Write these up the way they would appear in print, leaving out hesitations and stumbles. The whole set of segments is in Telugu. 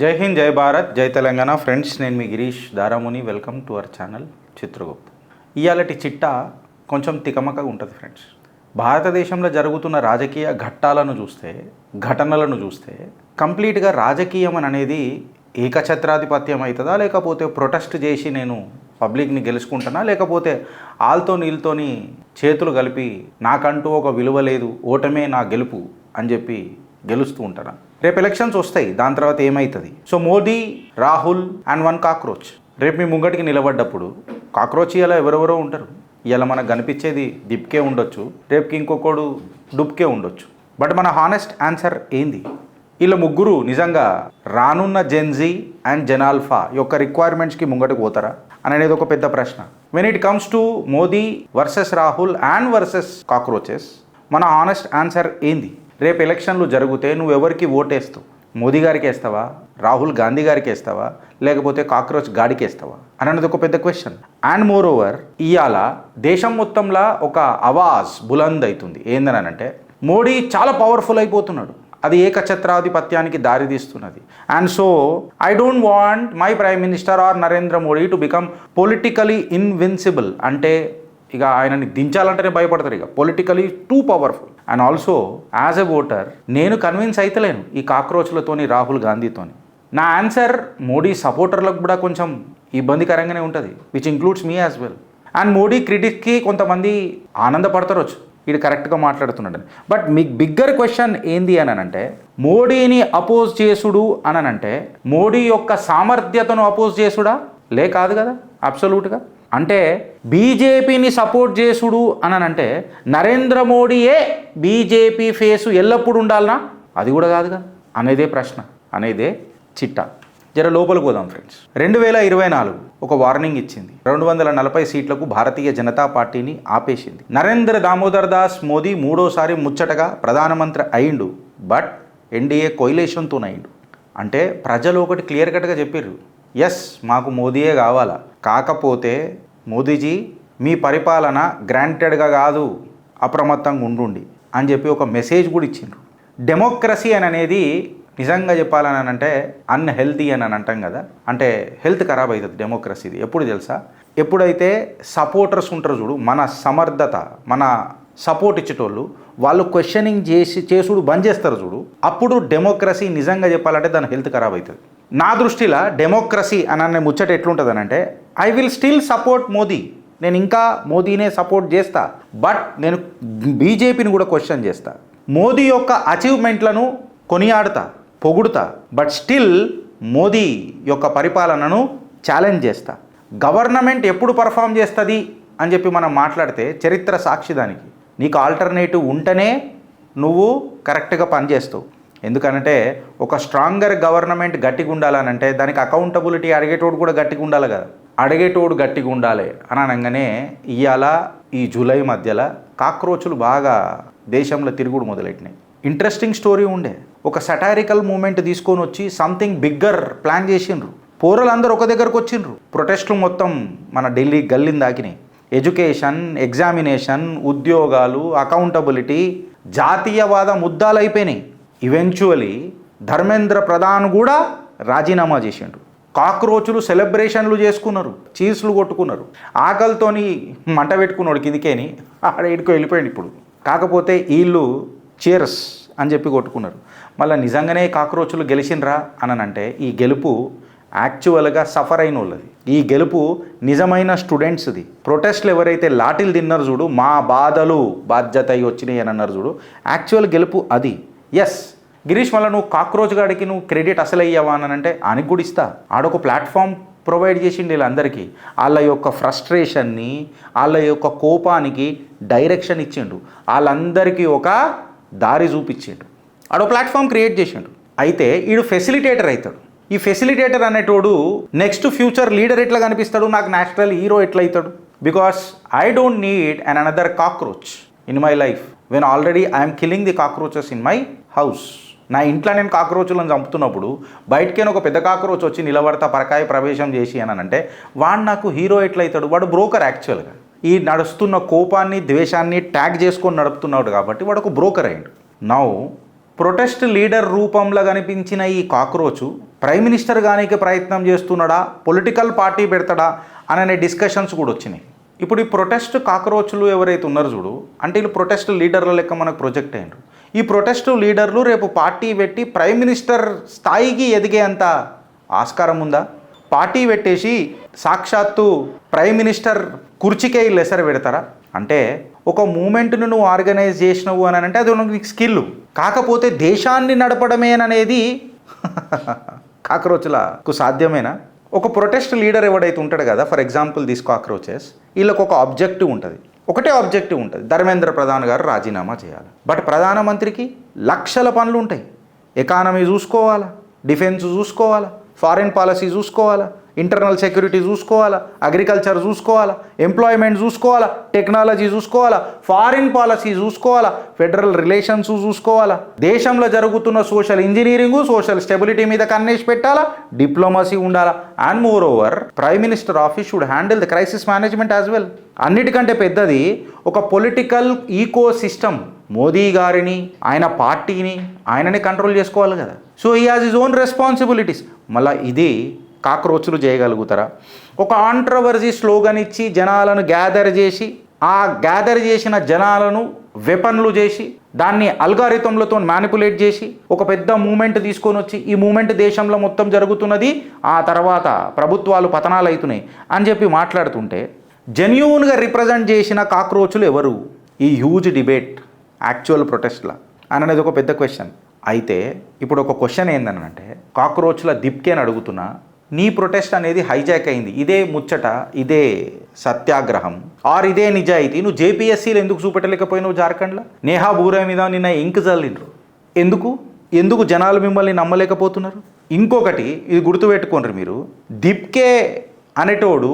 జై హింద్, జై భారత్, జై తెలంగాణ. ఫ్రెండ్స్, నేను మీ Girish Daramuni. Welcome to our channel Chitragupt. ఇయాలటి చిట్టా కొంచెం తికమకగా ఉంటుంది ఫ్రెండ్స్. భారతదేశంలో జరుగుతున్న రాజకీయ ఘటనలను చూస్తే కంప్లీట్గా రాజకీయం అనేది ఏకఛత్రాధిపత్యం అవుతుందా, లేకపోతే ప్రొటెస్ట్ చేసి నేను పబ్లిక్ని గెలుచుకుంటానా, లేకపోతే వీళ్ళతోని చేతులు కలిపి నాకంటూ ఒక విలువ లేదు, ఓటమే నా గెలుపు అని చెప్పి గెలుస్తూ ఉంటారా? రేపు ఎలక్షన్స్ వస్తాయి, దాని తర్వాత ఏమవుతుంది? So Modi, Rahul and one cockroach రేపు మీ ముంగటికి నిలబడ్డప్పుడు కాక్రోచ్ ఇలా ఎవరెవరో ఉంటారు. ఇలా మనకు కనిపించేది దిప్కే ఉండొచ్చు, రేపుకి ఇంకొకడు డుబ్కే ఉండొచ్చు. బట్ మన హానెస్ట్ ఆన్సర్ ఏంది? వీళ్ళ ముగ్గురు నిజంగా రానున్న జెన్జీ అండ్ జెనాల్ఫా యొక్క రిక్వైర్మెంట్స్కి ముంగటికి పోతారా అనేది ఒక పెద్ద ప్రశ్న. When it comes to Modi versus Rahul and versus cockroaches, మన హానెస్ట్ ఆన్సర్ ఏంది? రేపు ఎలక్షన్లు జరిగితే నువ్వు ఎవరికి ఓటేస్తావు? మోదీ గారికి వేస్తావా, రాహుల్ గాంధీ గారికి వేస్తావా, లేకపోతే కాక్రోచ్ గాడికి వేస్తావా అనేది ఒక పెద్ద క్వశ్చన్. అండ్ మోర్ ఓవర్, ఇవాళ దేశం మొత్తంలో ఒక అవాజ్ బులంద్ అవుతుంది. ఏందనంటే మోడీ చాలా పవర్ఫుల్ అయిపోతున్నాడు, అది ఏకఛత్రాధిపత్యానికి దారితీస్తున్నది. And so I don't want my prime minister or Narendra Modi to become politically invincible. అంటే ఇక ఆయనని దించాలంటేనే భయపడతారు, ఇక politically too powerful. And also as a voter నేను కన్విన్స్ అయితలేను ఈ కాక్రోచ్లతోని, రాహుల్ గాంధీతోని. నా ఆన్సర్ మోడీ సపోర్టర్లకు కూడా కొంచెం ఇబ్బందికరంగానే ఉంటుంది, which includes me as well. And Modi క్రిటిక్కి కొంతమంది ఆనందపడతారొచ్చు, ఇది కరెక్ట్గా మాట్లాడుతున్నాడు. బట్ మీకు బిగ్గర్ క్వశ్చన్ ఏంది అని అంటే, మోడీని అపోజ్ చేసుడు అని మోడీ యొక్క సామర్థ్యతను అపోజ్ చేసుడా? కాదు కదా, అబ్సల్యూట్గా. అంటే బీజేపీని సపోర్ట్ చేసుడు అని నరేంద్ర మోడీయే బీజేపీ ఫేసు ఎల్లప్పుడూ ఉండాలనా? అది కూడా కాదుగా అనేదే ప్రశ్న, అనేదే చిట్టా. జర లోపలికి పోదాం ఫ్రెండ్స్. 2024 ఒక వార్నింగ్ ఇచ్చింది. 240 సీట్లకు భారతీయ జనతా పార్టీని ఆపేసింది. నరేంద్ర దామోదర్ దాస్ మోదీ మూడోసారి ముచ్చటగా ప్రధానమంత్రి అయిండు, బట్ ఎన్డీఏ కొయిలేషన్తో అయిండు. అంటే ప్రజలు ఒకటి క్లియర్ కట్గా చెప్పారు, ఎస్ మాకు మోదీయే కావాలా, కాకపోతే మోదీజీ మీ పరిపాలన గ్రాంటెడ్గా కాదు, అప్రమత్తంగా ఉండుండి అని చెప్పి ఒక మెసేజ్ కూడా ఇచ్చిండ్రు. డెమోక్రసీ అనేది నిజంగా చెప్పాలని అంటే అన్హెల్తీ అని అంటాం కదా, అంటే హెల్త్ ఖరాబ్ అవుతుంది డెమోక్రసీది. ఎప్పుడు తెలుసా? ఎప్పుడైతే సపోర్టర్స్ ఉంటారు చూడు, మన సమర్థత, మన సపోర్ట్ ఇచ్చేటోళ్ళు వాళ్ళు క్వశ్చనింగ్ చేసుడు బంద్ చేస్తారు చూడు, అప్పుడు డెమోక్రసీ నిజంగా చెప్పాలంటే దాని హెల్త్ ఖరాబ్ అవుతుంది. నా దృష్టిలో డెమోక్రసీ అనే ముచ్చట ఎట్లుంటుంది అంటే, I will still support Modi, నేను ఇంకా మోదీనే సపోర్ట్ చేస్తా, బట్ నేను బీజేపీని కూడా క్వశ్చన్ చేస్తా. మోదీ యొక్క అచీవ్మెంట్లను కొనియాడుతా, పొగుడుతా, బట్ స్టిల్ మోదీ యొక్క పరిపాలనను ఛాలెంజ్ చేస్తా. గవర్నమెంట్ ఎప్పుడు పర్ఫామ్ చేస్తుంది అని చెప్పి మనం మాట్లాడితే చరిత్ర సాక్షి దానికి. నీకు ఆల్టర్నేటివ్ ఉంటేనే నువ్వు కరెక్ట్గా పనిచేస్తావు. ఎందుకనంటే ఒక స్ట్రాంగర్ గవర్నమెంట్ గట్టిగా ఉండాలనంటే దానికి అకౌంటబిలిటీ అడిగేటోడు కూడా గట్టిగా ఉండాలి కదా, అడిగేటోడు గట్టిగా ఉండాలి అని అనగానే ఇవాళ ఈ జూలై మధ్యలో కాక్రోచులు బాగా దేశంలో తిరుగుడు మొదలెట్టినాయి. ఇంట్రెస్టింగ్ స్టోరీ ఉండే, ఒక సటారికల్ మూమెంట్ తీసుకొని వచ్చి సంథింగ్ బిగ్గర్ ప్లాన్ చేసిండ్రు. పోరలందరూ ఒక దగ్గరకు వచ్చిండ్రు. ప్రొటెస్టులు మొత్తం మన ఢిల్లీ గల్లీని దాకినాయి. ఎడ్యుకేషన్, ఎగ్జామినేషన్, ఉద్యోగాలు, అకౌంటబిలిటీ, జాతీయవాద ముద్దాలు అయిపోయినాయి. ఈవెన్చువలీ ధర్మేంద్ర ప్రధాన్ కూడా రాజీనామా చేసిండు. కాక్రోచులు సెలబ్రేషన్లు చేసుకున్నారు, చీజ్లు కొట్టుకున్నారు. ఆకలితోని మంట పెట్టుకున్నాడు కిందికేని, ఆడ ఇటుకు వెళ్ళిపోయాడు ఇప్పుడు. కాకపోతే వీళ్ళు చీర్స్ అని చెప్పి కొట్టుకున్నారు. మళ్ళీ నిజంగానే కాక్రోచులు గెలిచినరా అని అంటే ఈ గెలుపు యాక్చువల్గా సఫర్ అయిన వాళ్ళది. ఈ గెలుపు నిజమైన స్టూడెంట్స్ది. ప్రొటెస్ట్లు ఎవరైతే లాఠీలు తిన్నారు చూడు, మా బాధలు బాధ్యత అయి వచ్చినాయి అని అన్నారు చూడు, యాక్చువల్ గెలుపు అది. ఎస్ గిరీష్, మళ్ళీ నువ్వు కాక్రోచ్ గాడికి నువ్వు క్రెడిట్ అసలు అయ్యావా అని అంటే ఆయనకు కూడా ఇస్తా. ఆడొక ప్లాట్ఫామ్ ప్రొవైడ్ చేసిండు వీళ్ళందరికీ. వాళ్ళ యొక్క ఫ్రస్ట్రేషన్ని, వాళ్ళ యొక్క కోపానికి డైరెక్షన్ ఇచ్చిండు, వాళ్ళందరికీ ఒక దారి చూపించిండు, ఆడో ప్లాట్ఫామ్ క్రియేట్ చేసిండు. అయితే వీడు ఫెసిలిటేటర్ అవుతాడు. ఈ ఫెసిలిటేటర్ అనేటోడు నెక్స్ట్ ఫ్యూచర్ లీడర్ ఎట్లా కనిపిస్తాడు, నాకు నేషనల్ హీరో ఎట్లా అవుతాడు? Because I don't need an another cockroach in my life when already I'm killing the cockroaches in my house. నా ఇంట్లో నేను కాక్రోచులను చంపుతున్నప్పుడు బయటకైనా ఒక పెద్ద కాక్రోచ్ వచ్చి నిలబడతా పరకాయ ప్రవేశం చేసి అని అంటే వాడు నాకు హీరో ఎట్లయితాడు? వాడు బ్రోకర్ యాక్చువల్గా. ఈ నడుస్తున్న కోపాన్ని, ద్వేషాన్ని ట్యాగ్ చేసుకొని నడుపుతున్నాడు కాబట్టి వాడు ఒక బ్రోకర్ అయ్యాడు. నౌ ప్రొటెస్ట్ లీడర్ రూపంలో కనిపించిన ఈ కాక్రోచ్ ప్రైమ్ మినిస్టర్ గానికి ప్రయత్నం చేస్తున్నాడా, పొలిటికల్ పార్టీ పెడతాడా అనే డిస్కషన్స్ కూడా వచ్చినాయి. ఇప్పుడు ఈ ప్రొటెస్ట్ కాక్రోచ్లు ఎవరైతే ఉన్నారో చూడు, అంటే వీళ్ళు ప్రొటెస్ట్ లీడర్ల లెక్క మనకు ప్రొజెక్ట్ అయ్యారు. ఈ ప్రొటెస్ట్ లీడర్లు రేపు పార్టీ పెట్టి ప్రైమ్ మినిస్టర్ స్థాయికి ఎదిగేంత ఆస్కారం ఉందా? పార్టీ పెట్టేసి సాక్షాత్తు ప్రైమ్ మినిస్టర్ కుర్చీకే వీళ్ళు ఎసరు పెడతారా? అంటే ఒక మూమెంట్ను నువ్వు ఆర్గనైజ్ చేసినవు అని అంటే అది నీకు స్కిల్. కాకపోతే దేశాన్ని నడపడమే అనేది కాక్రోచ్లకు సాధ్యమేనా? ఒక ప్రొటెస్ట్ లీడర్ ఎవడైతే ఉంటాడు కదా, ఫర్ ఎగ్జాంపుల్ దిస్ కాక్రోచెస్, వీళ్ళకి ఒక ఆబ్జెక్టివ్ ఉంటుంది, ఒకటే ఆబ్జెక్టివ్ ఉంటుంది, ధర్మేంద్ర ప్రధాన్ గారు రాజీనామా చేయాలి. బట్ ప్రధానమంత్రికి లక్షల పనులు ఉంటాయి. ఎకానమీ చూసుకోవాలా, డిఫెన్స్ చూసుకోవాలా, ఫారిన్ పాలసీ చూసుకోవాలా, ఇంటర్నల్ సెక్యూరిటీ చూసుకోవాలా, అగ్రికల్చర్ చూసుకోవాలా, ఎంప్లాయ్మెంట్ చూసుకోవాలా, టెక్నాలజీ చూసుకోవాలా, ఫారిన్ పాలసీ చూసుకోవాలా, ఫెడరల్ రిలేషన్స్ చూసుకోవాలా, దేశంలో జరుగుతున్న సోషల్ ఇంజనీరింగ్, సోషల్ స్టెబిలిటీ మీద కన్నేసి పెట్టాలా, డిప్లొమసీ ఉండాలా. And more over prime minister office should handle the crisis management as well. అన్నిటికంటే పెద్దది ఒక పొలిటికల్ ఈకో సిస్టమ్. మోదీ గారిని, ఆయన పార్టీని ఆయనని కంట్రోల్ చేసుకోవాలి కదా. So he has his own responsibilities. మళ్ళీ ఇది కాక్రోచ్లు చేయగలుగుతారా? ఒక కాంట్రవర్సీ స్లోగన్ ఇచ్చి జనాలను గ్యాదర్ చేసి, ఆ గ్యాదర్ చేసిన జనాలను వెపన్లు చేసి, దాన్ని అల్గారిథంలతో మ్యానిపులేట్ చేసి ఒక పెద్ద మూమెంట్ తీసుకొని వచ్చి, ఈ మూమెంట్ దేశంలో మొత్తం జరుగుతున్నది, ఆ తర్వాత ప్రభుత్వాలు పతనాలు అవుతున్నాయి అని చెప్పి మాట్లాడుతుంటే జెన్యూన్గా రిప్రజెంట్ చేసిన కాక్రోచ్లు ఎవరు ఈ హ్యూజ్ డిబేట్ యాక్చువల్ ప్రొటెస్ట్లా అనేది ఒక పెద్ద క్వశ్చన్. అయితే ఇప్పుడు ఒక క్వశ్చన్ ఏందనంటే, కాక్రోచ్ల దిప్కేని అడుగుతున్నా, నీ ప్రొటెస్ట్ అనేది హైజాక్ అయింది, ఇదే ముచ్చట, ఇదే సత్యాగ్రహం ఆర్ ఇదే నిజాయితీ, నువ్వు జేపీఎస్సీలు ఎందుకు చూపెట్టలేకపోయినావు? జార్ఖండ్లో నేహా బూరా మీద నిన్న ఇంక్ చల్లిండ్రు. ఎందుకు జనాలు మిమ్మల్ని నమ్మలేకపోతున్నారు? ఇంకొకటి ఇది గుర్తుపెట్టుకోండి మీరు, దిప్కే అనేటోడు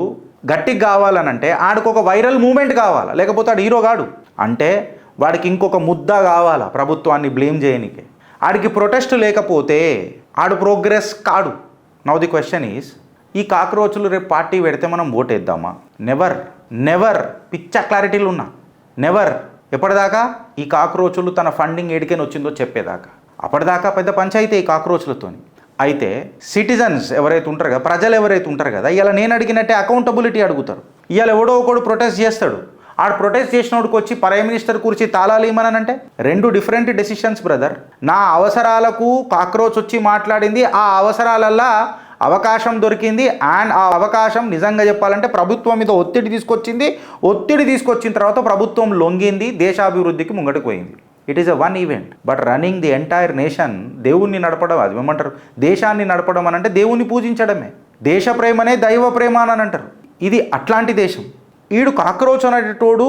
గట్టిగా కావాలనంటే ఆడికి ఒక వైరల్ మూమెంట్ కావాలా, లేకపోతే ఆడు హీరో కాడు. అంటే వాడికి ఇంకొక ముద్ద కావాలా ప్రభుత్వాన్ని బ్లేమ్ చేయనికే. ఆడికి ప్రొటెస్ట్ లేకపోతే ఆడు ప్రోగ్రెస్ కాడు. నౌ ది క్వశ్చన్ ఈజ్, ఈ కాక్రోచ్లు రేపు పార్టీ పెడితే మనం ఓటేద్దామా? నెవర్ పిచ్చ క్లారిటీలు ఉన్నా నెవర్. ఎప్పటిదాకా ఈ కాక్రోచ్లు తన ఫండింగ్ ఏడికైనా వచ్చిందో చెప్పేదాకా. అప్పటిదాకా పెద్ద పంచాయితీ ఈ కాక్రోచ్లతోని. అయితే సిటిజన్స్ ఎవరైతే ఉంటారు కదా, ప్రజలు ఎవరైతే ఉంటారు కదా, ఇలా నేను అడిగినట్టే అకౌంటబిలిటీ అడుగుతారు. ఇవాళ ఎవడో ఒకడు ప్రొటెస్ట్ చేస్తాడు, ఆడు ప్రొటెస్ట్ చేసినోడికి వచ్చి ప్రైమ్ మినిస్టర్ కుర్చీ తాళాలు ఇమ్మనంటే రెండు డిఫరెంట్ డెసిషన్స్ బ్రదర్. నా అవసరాలకు కాక్రోచ్ వచ్చి మాట్లాడింది, ఆ అవసరాలల్లా అవకాశం దొరికింది, అండ్ ఆ అవకాశం నిజంగా చెప్పాలంటే ప్రభుత్వం మీద ఒత్తిడి తీసుకొచ్చిన తర్వాత ప్రభుత్వం లొంగింది, దేశాభివృద్ధికి ముంగటికి పోయింది. It is a one event. But running the entire nation, దేవుణ్ణి నడపడం, అది ఏమంటారు, దేశాన్ని నడపడం అని అంటే దేవుణ్ణి పూజించడమే. దేశ ప్రేమనే దైవ ప్రేమ అని అంటారు. ఇది అట్లాంటి దేశం. ఈడు కాక్రోచ్ అనేటోడు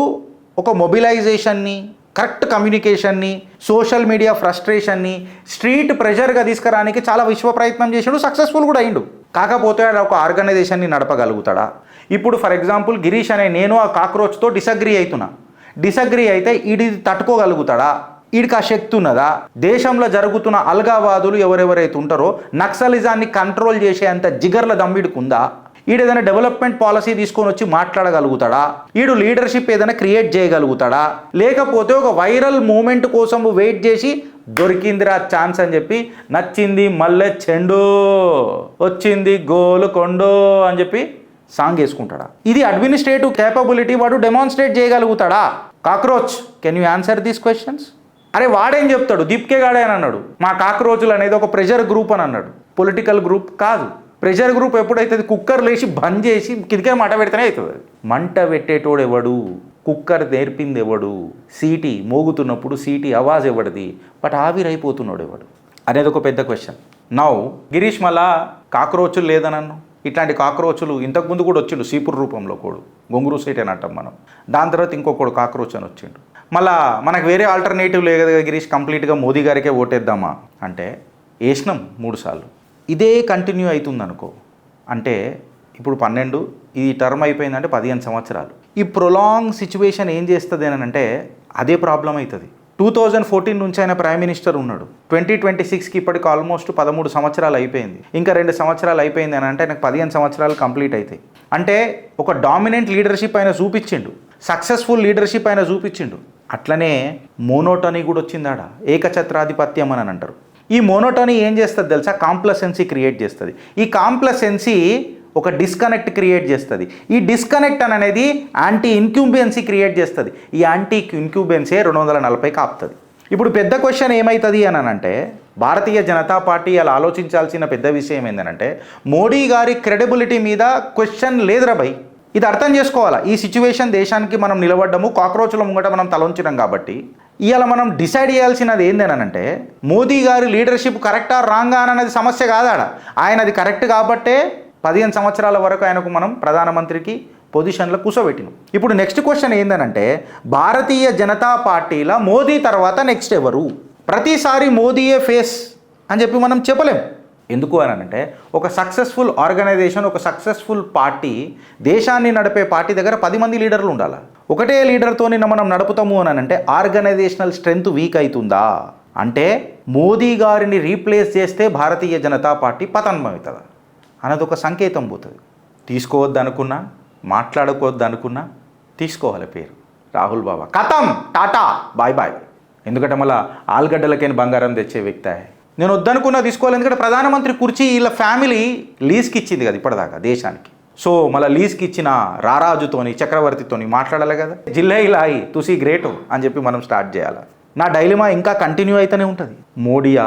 ఒక మొబిలైజేషన్ని, కరెక్ట్ కమ్యూనికేషన్ని, సోషల్ మీడియా ఫ్రస్ట్రేషన్ని స్ట్రీట్ ప్రెషర్గా తీసుకురానికి చాలా విశ్వ ప్రయత్నం చేసాడు, సక్సెస్ఫుల్ కూడా అయిండు. కాకపోతే ఒక ఆర్గనైజేషన్ని నడపగలుగుతాడా? ఇప్పుడు ఫర్ ఎగ్జాంపుల్ గిరీష్ అనే నేను ఆ కాక్రోచ్తో డిసగ్రీ అయితే ఈడి తట్టుకోగలుగుతాడా? ఈడికి ఆ శక్తి ఉన్నదా? దేశంలో జరుగుతున్న అల్గావాదులు ఎవరెవరైతే ఉంటారో నక్సలిజాన్ని కంట్రోల్ చేసేంత జిగర్ల దమ్మిడికి ఉందా? ఈడు ఏదైనా డెవలప్మెంట్ పాలసీ తీసుకొని వచ్చి మాట్లాడగలుగుతాడా? ఈడు లీడర్షిప్ ఏదైనా క్రియేట్ చేయగలుగుతాడా? లేకపోతే ఒక వైరల్ మూమెంట్ కోసం వెయిట్ చేసి దొరికిందిరా ఛాన్స్ అని చెప్పి నచ్చింది మల్లె చెండు వచ్చింది గోలు కొండో అని చెప్పి సాంగ్ వేసుకుంటాడా? ఇది అడ్మినిస్ట్రేటివ్ కేపబిలిటీ వాడు డెమాన్స్ట్రేట్ చేయగలుగుతాడా? Cockroach, can you answer these questions? అరే వాడేం చెప్తాడు, దీప్కే గాడే అని అన్నాడు, మా కాక్రోచ్లు అనేది ఒక ప్రెషర్ గ్రూప్ అని అన్నాడు. పొలిటికల్ గ్రూప్ కాదు. ప్రెషర్ గ్రూప్ ఎప్పుడైతే కుక్కర్ లేచి బంద్ చేసి కిందకే మంట పెడితేనే అవుతుంది. మంట పెట్టేటోడు ఎవడు? కుక్కర్ నేర్పింది ఎవడు? సీటీ మోగుతున్నప్పుడు సీటీ అవాజ్ ఎవడిది? బట్ ఆవిరైపోతున్నాడు ఎవడు అనేది ఒక పెద్ద క్వశ్చన్. నౌ గిరీష్ మళ్ళా కాక్రోచ్లు లేదనన్ను, ఇట్లాంటి కాక్రోచ్లు ఇంతకుముందు కూడా వచ్చిండు సీపుర్ రూపంలో కోడు, గొంగురు సీట్ అని అంటాం మనం. దాని తర్వాత ఇంకొకడు కాక్రోచ్ అని వచ్చిండు. మళ్ళా మనకు వేరే ఆల్టర్నేటివ్ లేదు కదా గిరీష్, కంప్లీట్గా మోదీ గారికే ఓటేద్దామా అంటే వేసినాం 3 సార్లు. ఇదే కంటిన్యూ అవుతుంది అనుకో, అంటే ఇప్పుడు 12, ఈ టర్మ్ అయిపోయిందంటే 15 సంవత్సరాలు. ఈ ప్రొలాంగ్ సిచ్యువేషన్ ఏం చేస్తుంది అని అంటే అదే ప్రాబ్లం అవుతుంది. 2014 నుంచి ఆయన ప్రైమ్ మినిస్టర్ ఉన్నాడు, 2026కి ఇప్పటికి ఆల్మోస్ట్ 13 సంవత్సరాలు అయిపోయింది. ఇంకా 2 సంవత్సరాలు అయిపోయింది అని అంటే నాకు 15 సంవత్సరాలు కంప్లీట్ అవుతాయి. అంటే ఒక డామినెంట్ లీడర్షిప్ ఆయన చూపించిండు, సక్సెస్ఫుల్ లీడర్షిప్ ఆయన చూపించిండు. అట్లనే మోనోటనీ కూడా వచ్చిందాడ, ఏకఛత్రాధిపత్యం అని అంటారు. ఈ మోనోటనీ ఏం చేస్తుంది తెలుసా? కాంప్లసెన్సీ క్రియేట్ చేస్తుంది. ఈ కాంప్లసెన్సీ ఒక డిస్కనెక్ట్ క్రియేట్ చేస్తుంది. ఈ డిస్కనెక్ట్ అనేది యాంటీ ఇన్క్యూబెన్సీ క్రియేట్ చేస్తుంది. ఈ యాంటీ ఇన్క్యూబెన్సీ 240 ఆపుతుంది. ఇప్పుడు పెద్ద క్వశ్చన్ ఏమవుతుంది అని అంటే, భారతీయ జనతా పార్టీ అలా ఆలోచించాల్సిన పెద్ద విషయం ఏంటంటే, మోడీ గారి క్రెడిబిలిటీ మీద క్వశ్చన్ లేదురా భయ్. ఇది అర్థం చేసుకోవాలా. ఈ సిచ్యువేషన్ దేశానికి మనం నిలబడ్డము, కాక్రోచ్ల ముంగట మనం తలొంచినాం కాబట్టి ఇవాళ మనం డిసైడ్ చేయాల్సినది ఏంటనంటే, మోదీ గారి లీడర్షిప్ కరెక్టా రాంగా అన్నది సమస్య కాదాడ. ఆయన అది కరెక్ట్ కాబట్టే 15 సంవత్సరాల వరకు ఆయనకు మనం ప్రధానమంత్రికి పొజిషన్లో కూర్చోబెట్టినాం. ఇప్పుడు నెక్స్ట్ క్వశ్చన్ ఏంటంటే, భారతీయ జనతా పార్టీలో మోదీ తర్వాత నెక్స్ట్ ఎవరు? ప్రతిసారి మోదీయే ఫేస్ అని చెప్పి మనం చెప్పలేం. ఎందుకు అని అంటే, ఒక సక్సెస్ఫుల్ ఆర్గనైజేషన్, ఒక సక్సెస్ఫుల్ పార్టీ, దేశాన్ని నడిపే పార్టీ దగ్గర 10 మంది లీడర్లు ఉండాలి. ఒకటే లీడర్తో మనం నడుపుతాము అని అంటే ఆర్గనైజేషనల్ స్ట్రెంగ్త్ వీక్ అవుతుందా అంటే, మోదీ గారిని రీప్లేస్ చేస్తే భారతీయ జనతా పార్టీ పతనం అవుతుందా అన్నది ఒక సంకేతం పోతుంది. తీసుకోవద్దు అనుకున్నా, మాట్లాడుకోవద్దు అనుకున్నా తీసుకోవాలి పేరు రాహుల్ బాబా. కథం, టాటా, బాయ్ బాయ్. ఎందుకంటే మళ్ళీ ఆలుగడ్డలకైనా బంగారం తెచ్చే వ్యక్తి. నేను వద్దనుకున్నా తీసుకోవాలి. ఎందుకంటే ప్రధానమంత్రి కుర్చీ వీళ్ళ ఫ్యామిలీ లీజ్కి ఇచ్చింది కదా ఇప్పటిదాకా దేశానికి. సో మళ్ళీ లీజ్కి ఇచ్చిన రారాజుతోని, చక్రవర్తితోని మాట్లాడాలి కదా. జిల్లే ఇలాయి తుసి గ్రేటు అని చెప్పి మనం స్టార్ట్ చేయాలి. నా డైలిమా ఇంకా కంటిన్యూ అయితేనే ఉంటుంది. మోడీయా,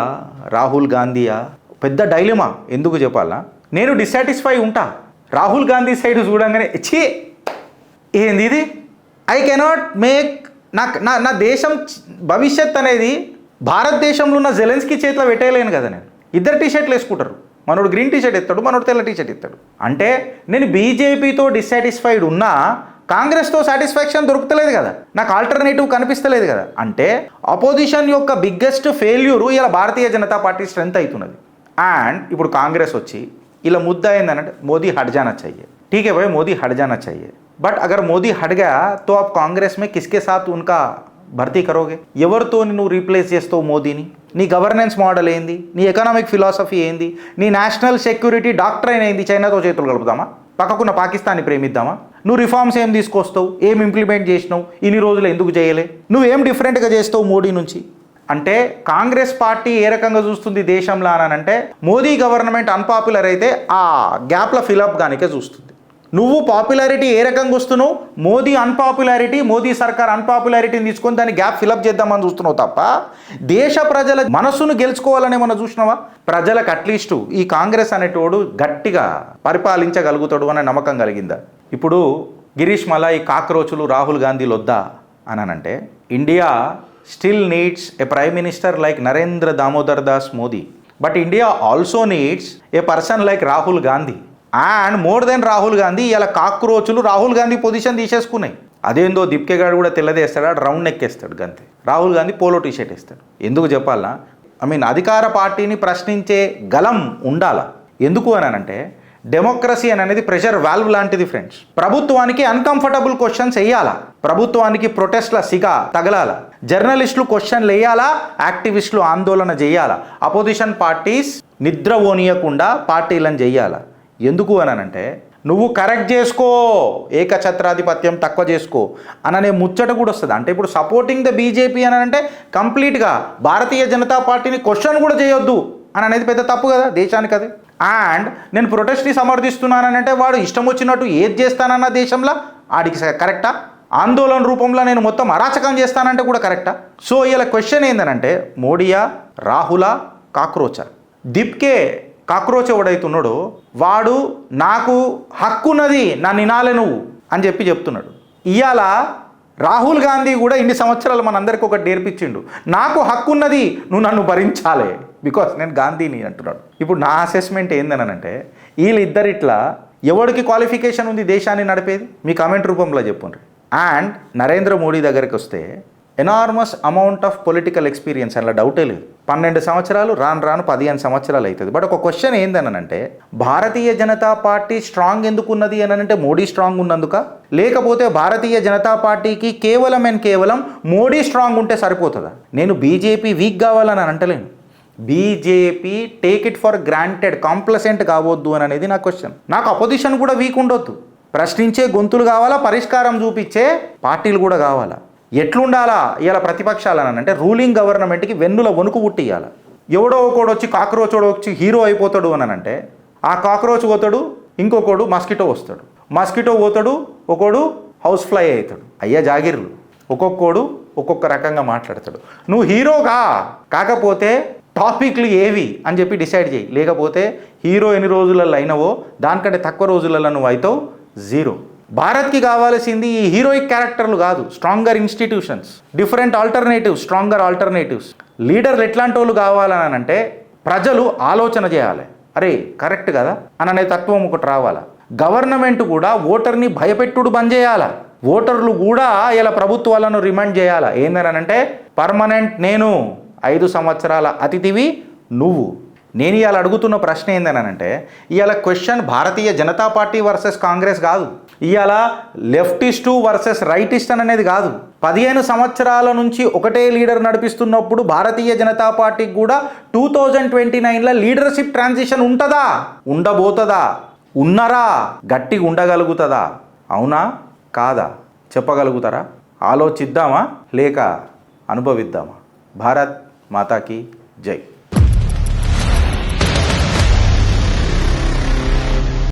రాహుల్ గాంధీయా, పెద్ద డైలిమా. ఎందుకు చెప్పాలా? నేను డిస్సాటిస్ఫై ఉంటా. రాహుల్ గాంధీ సైడ్ చూడంగానే ఛీ ఏంది ఇది, ఐ కెనాట్ మేక్, నా దేశం భవిష్యత్ అనేది భారతదేశంలో ఉన్న జెలెన్స్కీ చేతిలో పెట్టేయలేను కదా. నేను ఇద్దరు టీషర్ట్లు వేసుకుంటారు, మనోడు గ్రీన్ టీషర్ట్ ఎత్తాడు, మనోడు తెల్ల టీషర్ట్ ఎత్తాడు. అంటే నేను బీజేపీతో డిస్సాటిస్ఫైడ్ ఉన్నా కాంగ్రెస్తో సాటిస్ఫాక్షన్ దొరుకుతలేదు కదా, నాకు ఆల్టర్నేటివ్ కనిపిస్తలేదు కదా. అంటే అపోజిషన్ యొక్క బిగ్గెస్ట్ ఫెయిల్యూరు ఇలా భారతీయ జనతా పార్టీ స్ట్రెంత్ అవుతున్నది. అండ్ ఇప్పుడు కాంగ్రెస్ వచ్చి ఇలా ముద్ద అయిందనంటే మోదీ हट जाना चाहिए, ठीक है भाई मोदी हट जाना चाहिए, बट अगर मोदी हट गया तो आप कांग्रेस में किसके साथ उनका భర్తీ కరోగే? ఎవరితో నువ్వు రీప్లేస్ చేస్తావు మోదీని? నీ గవర్నెన్స్ మోడల్ ఏంది? నీ ఎకనామిక్ ఫిలాసఫీ ఏంది? నీ నేషనల్ సెక్యూరిటీ డాక్ట్రైన్ ఏంది? చైనాతో చేతులు కలుపుదామా? పక్కకున్న పాకిస్తాన్ని ప్రేమిద్దామా? నువ్వు రిఫార్మ్స్ ఏం తీసుకొస్తావు? ఏం ఇంప్లిమెంట్ చేసినావు? ఇన్ని రోజులు ఎందుకు చేయలే? నువ్వేం డిఫరెంట్గా చేస్తావు మోడీ నుంచి? అంటే కాంగ్రెస్ పార్టీ ఏ రకంగా చూస్తుంది దేశంలో అని అంటే, మోదీ గవర్నమెంట్ అన్పాపులర్ అయితే ఆ గ్యాప్ల ఫిలప్ గానికే చూస్తుంది. నువ్వు పాపులారిటీ ఏ రకంగా వస్తున్నావు? మోదీ అన్పాపులారిటీ, మోదీ సర్కార్ అన్పాపులారిటీని తీసుకొని దాన్ని గ్యాప్ ఫిలప్ చేద్దామని చూస్తున్నావు తప్ప దేశ ప్రజల మనసును గెలుచుకోవాలని మనం చూసినావా? ప్రజలకు అట్లీస్ట్ ఈ కాంగ్రెస్ అనేటోడు గట్టిగా పరిపాలించగలుగుతాడు అనే నమ్మకం కలిగిందా? ఇప్పుడు గిరీష్ మల్లా ఈ కాక్రోచులు రాహుల్ గాంధీలు వద్దా అని అంటే, India still needs a prime minister like Narendra Damodar Das Modi, but India also needs a person like Rahul Gandhi, and more than Rahul Gandhi ఇలా కాక్రోచులు రాహుల్ గాంధీ పొజిషన్ తీసేసుకున్నాయి. అదేందో దీప్కే గారు కూడా తెల్లదేస్తాడు, రౌండ్ నెక్ వేస్తాడు గంతే. రాహుల్ గాంధీ పోలో టీషర్ట్ వేస్తాడు. ఎందుకు చెప్పాలా? అధికార పార్టీని ప్రశ్నించే గలం ఉండాలా. ఎందుకు అని అంటే, డెమోక్రసీ అనేది ప్రెషర్ వాల్వ్ లాంటిది ఫ్రెండ్స్. ప్రభుత్వానికి అన్కంఫర్టబుల్ క్వశ్చన్స్ వేయాలా, ప్రభుత్వానికి ప్రొటెస్ట్ల సిగ తగలాల, జర్నలిస్టులు క్వశ్చన్లు వేయాలా, యాక్టివిస్టులు ఆందోళన చేయాలా, అపోజిషన్ పార్టీస్ నిద్రపోనీయకుండా పార్టీలను చేయాలా. ఎందుకు అని అంటే, నువ్వు కరెక్ట్ చేసుకో, ఏకఛత్రాధిపత్యం తక్కువ చేసుకో అననే ముచ్చట కూడా వస్తుంది. అంటే ఇప్పుడు సపోర్టింగ్ ద బీజేపీ అని అంటే కంప్లీట్గా భారతీయ జనతా పార్టీని క్వశ్చన్ కూడా చేయొద్దు అని అనేది పెద్ద తప్పు కదా దేశానికి అది. అండ్ నేను ప్రొటెస్ట్ని సమర్థిస్తున్నానంటే వాడు ఇష్టం వచ్చినట్టు ఏది చేస్తానన్న దేశంలో ఆడికి కరెక్టా? ఆందోళన రూపంలో నేను మొత్తం అరాచకం చేస్తానంటే కూడా కరెక్టా? సో ఇలా క్వశ్చన్ ఏంటంటే, మోడీయా, రాహులా, కాక్రోచా? దీప్కే కాక్రోచ్ ఎవడైతున్నాడో వాడు నాకు హక్కున్నది, నన్ను వినాలే నువ్వు అని చెప్తున్నాడు. ఇవాళ రాహుల్ గాంధీ కూడా ఇన్ని సంవత్సరాలు మనందరికీ ఒకటి నేర్పించిండు, నాకు హక్కున్నది, నువ్వు నన్ను భరించాలి బికాస్ నేను గాంధీని అంటున్నాడు. ఇప్పుడు నా అసెస్మెంట్ ఏందనంటే, వీళ్ళిద్దరిట్లా ఎవరికి క్వాలిఫికేషన్ ఉంది దేశాన్ని నడిపేది? మీ కామెంట్ రూపంలో చెప్పండి. అండ్ నరేంద్ర మోడీ దగ్గరికి వస్తే enormous amount of political experience, అలా డౌటే లేదు. 12 సంవత్సరాలు రాను 15 సంవత్సరాలు అవుతుంది. బట్ ఒక question ఏందనంటే, Bharatiya Janata party strong ఎందుకు ఉన్నది అని అంటే మోడీ స్ట్రాంగ్ ఉన్నందుక, లేకపోతే భారతీయ జనతా పార్టీకి కేవలం మోడీ స్ట్రాంగ్ ఉంటే సరిపోతుందా? నేను బీజేపీ వీక్ కావాలని అంటలేను. BJP take it for granted, complacent కావద్దు అని అనేది నా క్వశ్చన్. నాకు అపోజిషన్ కూడా వీక్ ఉండొద్దు, ప్రశ్నించే గొంతులు కావాలా, పరిష్కారం చూపించే పార్టీలు కూడా కావాలా. ఎట్లుండాలా ఇవాళ ప్రతిపక్షాలని అంటే రూలింగ్ గవర్నమెంట్కి వెన్నుల వణుకు పుట్టియాల. ఎవడో ఒకడు వచ్చి కాక్రోచోడు వచ్చి హీరో అయిపోతాడు అని అంటే ఆ కాక్రోచ్ పోతాడు, ఇంకొకడు మస్కిటో వస్తాడు, మస్కిటో పోతాడు, ఒకడు హౌస్ ఫ్లై అవుతాడు. అయ్యా జాగిర్లు, ఒక్కొక్కడు ఒక్కొక్క రకంగా మాట్లాడతాడు. నువ్వు హీరోగా కాకపోతే టాపిక్లు ఏవి అని చెప్పి డిసైడ్ చేయి. లేకపోతే హీరో ఎన్ని రోజులలో అయినవో దానికంటే తక్కువ రోజులలో నువ్వు అవుతావు జీరో. భారత్కి కావాల్సింది ఈ హీరోయిక్ క్యారెక్టర్లు కాదు, stronger institutions, different alternatives, stronger alternatives. లీడర్లు ఎట్లాంటి వాళ్ళు కావాలని అంటే ప్రజలు ఆలోచన చేయాలి, అరే కరెక్ట్ కదా అని అనే తత్వం ఒకటి రావాలా. గవర్నమెంట్ కూడా ఓటర్ని భయపెట్టుడు బంద్ చేయాలా. ఓటర్లు కూడా ఇలా ప్రభుత్వాలను రిమైండ్ చేయాలా. ఏందనంటే పర్మనెంట్ నేను, 5 సంవత్సరాల అతిథివి నువ్వు. నేను ఇవాళ అడుగుతున్న ప్రశ్న ఏందనంటే ఇవాళ question Bharatiya Janata party versus Congress కాదు, ఇవాళ లెఫ్టిస్టు వర్సెస్ రైటిస్ట్ అనేది కాదు. 15 సంవత్సరాల నుంచి ఒకటే లీడర్ నడిపిస్తున్నప్పుడు భారతీయ జనతా పార్టీకి కూడా 2029లో లీడర్షిప్ ట్రాన్సిషన్ ఉంటుందా, ఉండబోతుందా, ఉన్నరా, గట్టిగా ఉండగలుగుతుందా, అవునా కాదా చెప్పగలుగుతారా? ఆలోచిద్దామా లేక అనుభవిద్దామా? భారత్ మాతాకి జై.